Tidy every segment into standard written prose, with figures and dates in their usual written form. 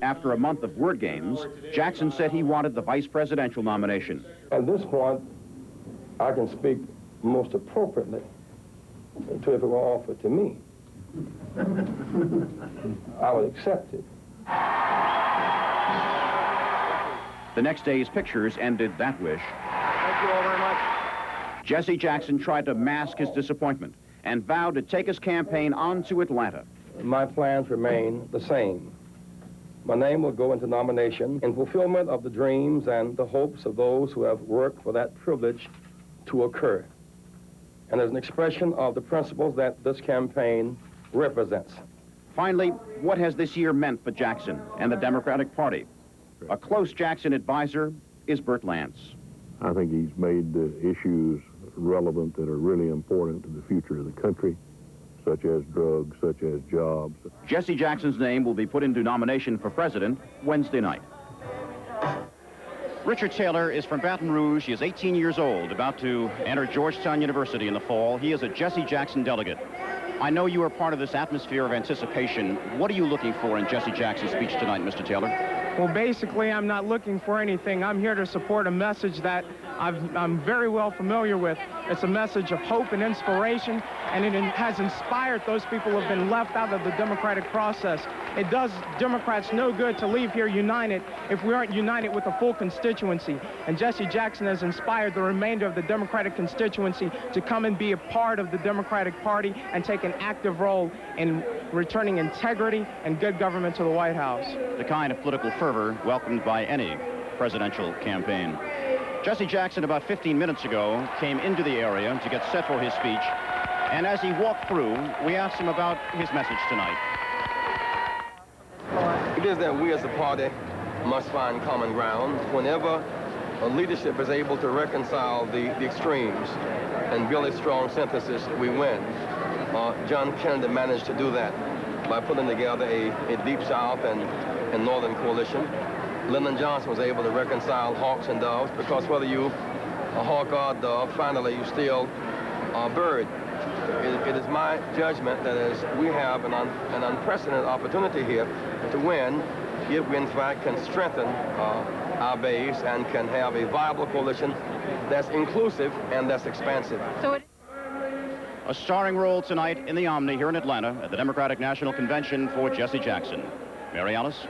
After a month of word games, Jackson said he wanted the vice presidential nomination. At this point, I can speak most appropriately to if it were offered to me. I would accept it. The next day's pictures ended that wish. Thank you all very much. Jesse Jackson tried to mask his disappointment and vowed to take his campaign on to Atlanta. My plans remain the same. My name will go into nomination in fulfillment of the dreams and the hopes of those who have worked for that privilege to occur. And as an expression of the principles that this campaign represents. Finally, what has this year meant for Jackson and the Democratic Party? A close Jackson advisor is Burt Lance. I think he's made issues relevant that are really important to the future of the country, such as drugs, such as jobs. Jesse Jackson's name will be put into nomination for president Wednesday night. Richard Taylor is from Baton Rouge. He is 18 years old, about to enter Georgetown University in the fall. He is a Jesse Jackson delegate. I know you are part of this atmosphere of anticipation. What are you looking for in Jesse Jackson's speech tonight, Mr. Taylor? Well, basically, I'm not looking for anything. I'm here to support a message that I'm very well familiar with. It's a message of hope and inspiration, and it has inspired those people who have been left out of the democratic process. It does Democrats no good to leave here united if we aren't united with the full constituency. And Jesse Jackson has inspired the remainder of the Democratic constituency to come and be a part of the Democratic Party and take an active role in returning integrity and good government to the White House. The kind of political fervor welcomed by any presidential campaign. Jesse Jackson, about 15 minutes ago, came into the area to get set for his speech. And as he walked through, we asked him about his message tonight. It is that we as a party must find common ground. Whenever a leadership is able to reconcile the extremes and build a strong synthesis, we win. John Kennedy managed to do that by putting together a Deep South and Northern coalition. Lyndon Johnson was able to reconcile hawks and doves, because whether you a hawk or a dove, finally you still a bird. It is my judgment that as we have an unprecedented opportunity here to win, if we in fact can strengthen our base and can have a viable coalition that's inclusive and that's expansive. A starring role tonight in the Omni here in Atlanta at the Democratic National Convention for Jesse Jackson. Mary Alice?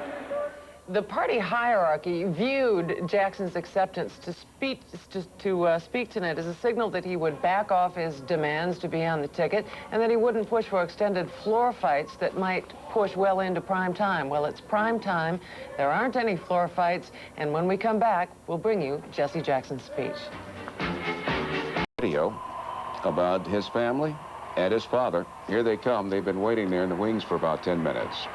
The party hierarchy viewed Jackson's acceptance to speak tonight as a signal that he would back off his demands to be on the ticket and that he wouldn't push for extended floor fights that might push well into prime time. Well, it's prime time. There aren't any floor fights. And when we come back, we'll bring you Jesse Jackson's speech. Video about his family and his father. Here they come. They've been waiting there in the wings for about 10 minutes.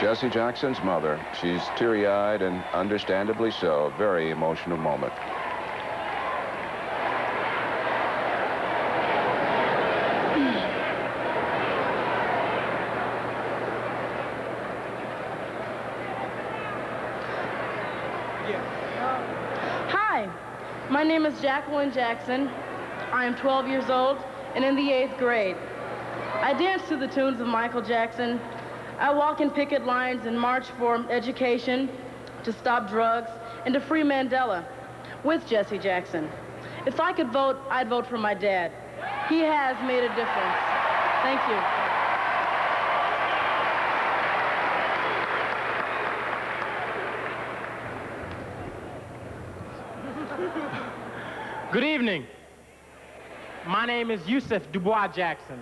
Jesse Jackson's mother. She's teary-eyed, and understandably so. A very emotional moment. Hi, my name is Jacqueline Jackson. I am 12 years old and in the 8th grade. I dance to the tunes of Michael Jackson. I walk in picket lines and march for education, to stop drugs, and to free Mandela with Jesse Jackson. If I could vote, I'd vote for my dad. He has made a difference. Thank you. Good evening. My name is Yusuf Dubois Jackson.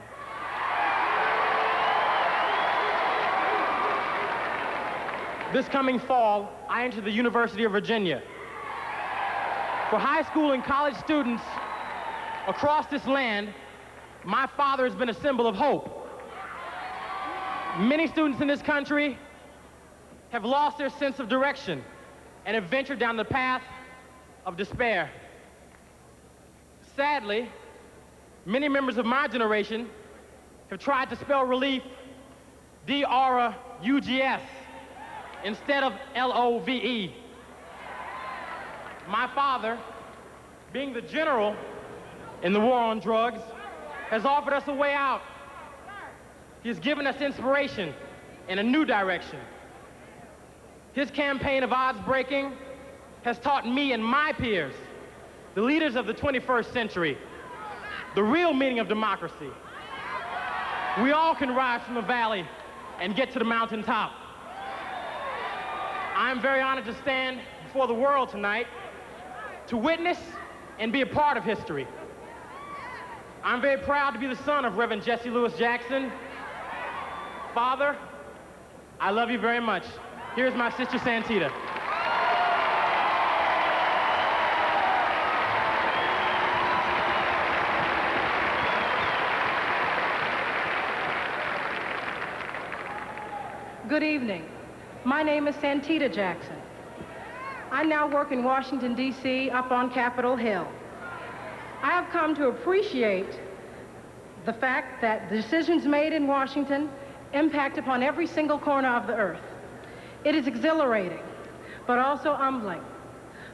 This coming fall, I enter the University of Virginia. For high school and college students across this land, my father has been a symbol of hope. Many students in this country have lost their sense of direction and have ventured down the path of despair. Sadly, many members of my generation have tried to spell relief D-R-U-G-S instead of L-O-V-E. My father, being the general in the war on drugs, has offered us a way out. He's given us inspiration in a new direction. His campaign of odds breaking has taught me and my peers, the leaders of the 21st century, the real meaning of democracy. We all can rise from the valley and get to the mountaintop. I'm very honored to stand before the world tonight to witness and be a part of history. I'm very proud to be the son of Rev Jesse Louis Jackson. Father, I love you very much. Here's my sister Santita. Good evening. My name is Santita Jackson. I now work in Washington, D.C., up on Capitol Hill. I have come to appreciate the fact that the decisions made in Washington impact upon every single corner of the earth. It is exhilarating, but also humbling.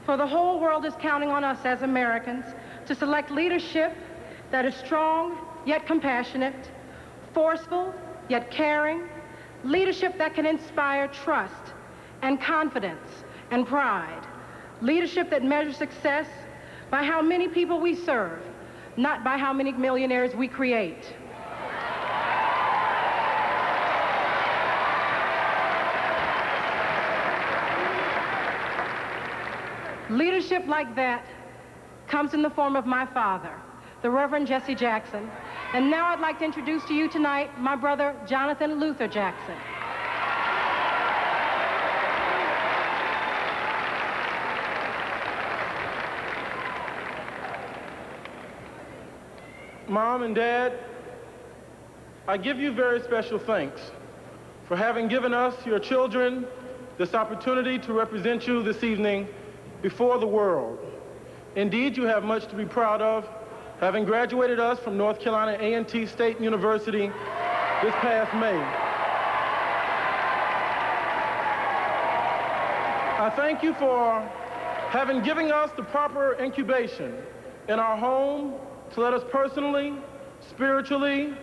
For the whole world is counting on us as Americans to select leadership that is strong, yet compassionate, forceful, yet caring, leadership that can inspire trust and confidence and pride, leadership that measures success by how many people we serve, not by how many millionaires we create. Leadership like that comes in the form of my father, the Reverend Jesse Jackson. And now I'd like to introduce to you tonight my brother, Jonathan Luther Jackson. Mom and Dad, I give you very special thanks for having given us, your children, this opportunity to represent you this evening before the world. Indeed, you have much to be proud of, having graduated us from North Carolina A&T State University this past May. I thank you for having given us the proper incubation in our home to let us personally, spiritually,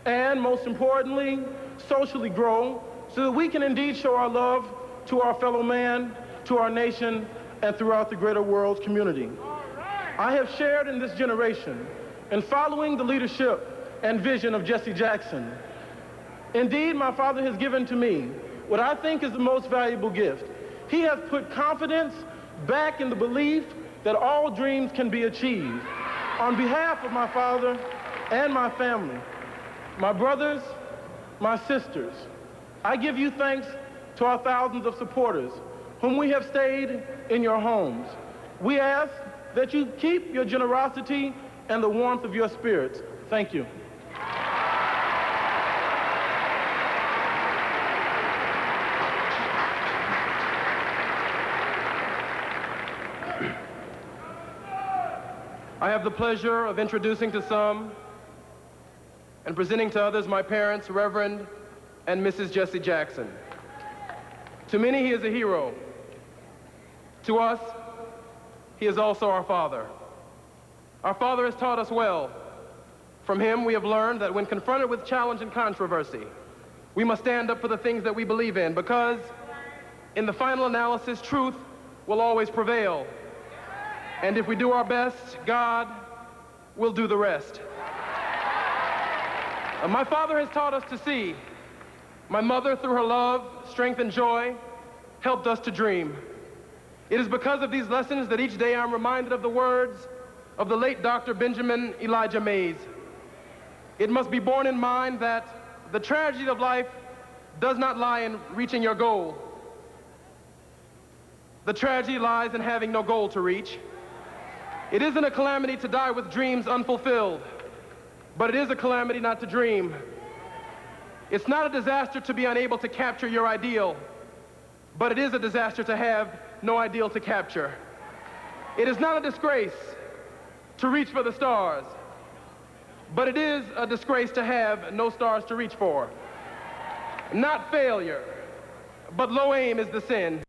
and most importantly, socially grow so that we can indeed show our love to our fellow man, to our nation, and throughout the greater world community. I have shared in this generation in following the leadership and vision of Jesse Jackson. Indeed, my father has given to me what I think is the most valuable gift. He has put confidence back in the belief that all dreams can be achieved. On behalf of my father and my family, my brothers, my sisters, I give you thanks to our thousands of supporters whom we have stayed in your homes. We ask that you keep your generosity and the warmth of your spirits. Thank you. I have the pleasure of introducing to some and presenting to others my parents, Reverend and Mrs. Jesse Jackson. To many, he is a hero. To us, he is also our father. Our father has taught us well. From him, we have learned that when confronted with challenge and controversy, we must stand up for the things that we believe in, because in the final analysis, truth will always prevail. And if we do our best, God will do the rest. My father has taught us to see. My mother, through her love, strength, and joy, helped us to dream. It is because of these lessons that each day I'm reminded of the words of the late Dr. Benjamin Elijah Mays. It must be borne in mind that the tragedy of life does not lie in reaching your goal. The tragedy lies in having no goal to reach. It isn't a calamity to die with dreams unfulfilled, but it is a calamity not to dream. It's not a disaster to be unable to capture your ideal, but it is a disaster to have no ideal to capture. It is not a disgrace to reach for the stars, but it is a disgrace to have no stars to reach for. not failure, but low aim is the sin.